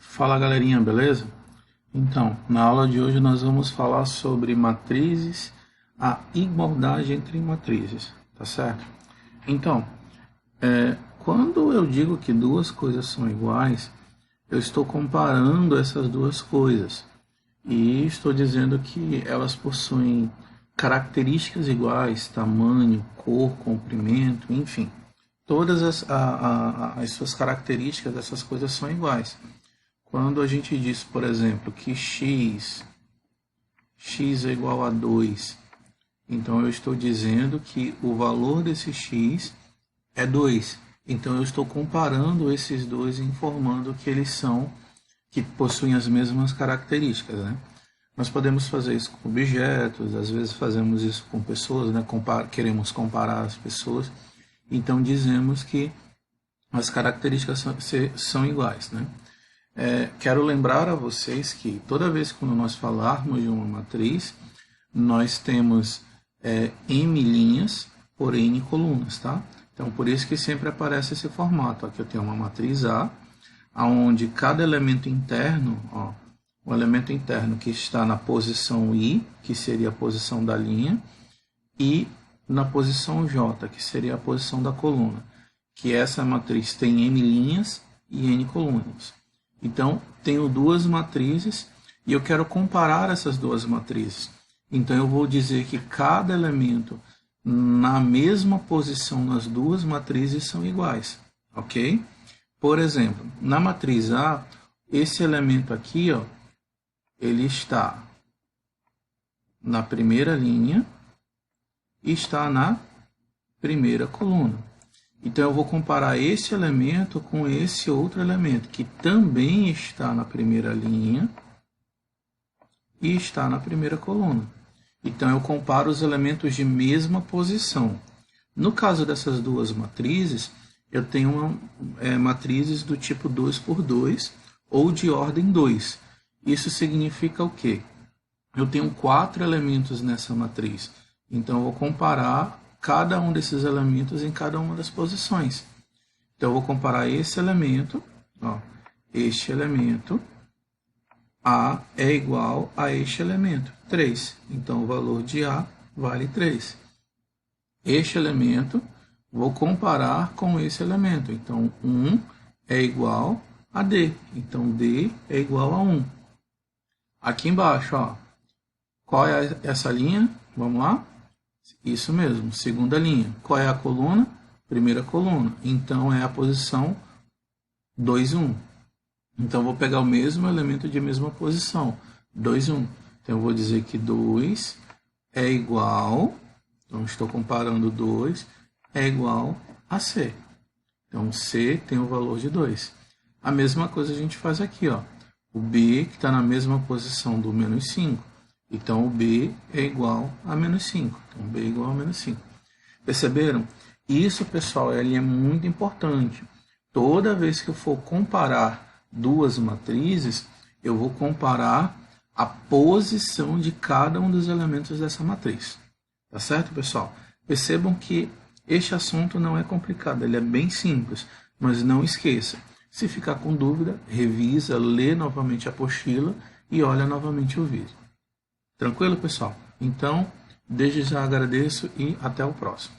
Fala galerinha, beleza? Então, na aula de hoje nós vamos falar sobre matrizes, a igualdade entre matrizes, tá certo? Então, quando eu digo que duas coisas são iguais, eu estou comparando essas duas coisas e estou dizendo que elas possuem características iguais, tamanho, cor, comprimento, enfim. Todas as suas características dessas coisas são iguais. Quando a gente diz, por exemplo, que x é igual a 2, então eu estou dizendo que o valor desse x é 2. Então eu estou comparando esses dois e informando que eles que possuem as mesmas características, né? Nós podemos fazer isso com objetos, às vezes fazemos isso com pessoas, né? Queremos comparar as pessoas, então dizemos que as características são iguais, né? Quero lembrar a vocês que toda vez que nós falarmos de uma matriz, nós temos m linhas por n colunas, tá? Então, por isso que sempre aparece esse formato. Aqui eu tenho uma matriz A, onde cada elemento interno, o elemento interno que está na posição I, que seria a posição da linha, e na posição J, que seria a posição da coluna, que essa matriz tem m linhas e n colunas. Então, tenho duas matrizes e eu quero comparar essas duas matrizes. Então, eu vou dizer que cada elemento na mesma posição nas duas matrizes são iguais, ok? Por exemplo, na matriz A, esse elemento aqui, ele está na primeira linha e está na primeira coluna. Então, eu vou comparar esse elemento com esse outro elemento, que também está na primeira linha e está na primeira coluna. Então, eu comparo os elementos de mesma posição. No caso dessas duas matrizes, eu tenho matrizes do tipo 2 por 2 ou de ordem 2. Isso significa o quê? Eu tenho 4 elementos nessa matriz. Então, eu vou comparar cada um desses elementos em cada uma das posições. Então, eu vou comparar esse elemento, este elemento, A é igual a este elemento, 3. Então, o valor de A vale 3. Este elemento, vou comparar com esse elemento. Então, 1 é igual a D. Então, D é igual a 1. Aqui embaixo, qual é essa linha? Vamos lá? Isso mesmo, segunda linha. Qual é a coluna? Primeira coluna. Então, é a posição 2, 1. Então, eu vou pegar o mesmo elemento de mesma posição, 2, 1. Então, eu vou dizer que 2 é igual, então estou comparando 2, é igual a C. Então, C tem o valor de 2. A mesma coisa a gente faz aqui, o B, que está na mesma posição do menos 5. Então, o B é igual a menos 5. Então, B é igual a menos 5. Perceberam? Isso, pessoal, ele é muito importante. Toda vez que eu for comparar duas matrizes, eu vou comparar a posição de cada um dos elementos dessa matriz. Tá certo, pessoal? Percebam que este assunto não é complicado, ele é bem simples. Mas não esqueça, se ficar com dúvida, revisa, lê novamente a apostila e olha novamente o vídeo. Tranquilo, pessoal? Então, desde já agradeço e até o próximo.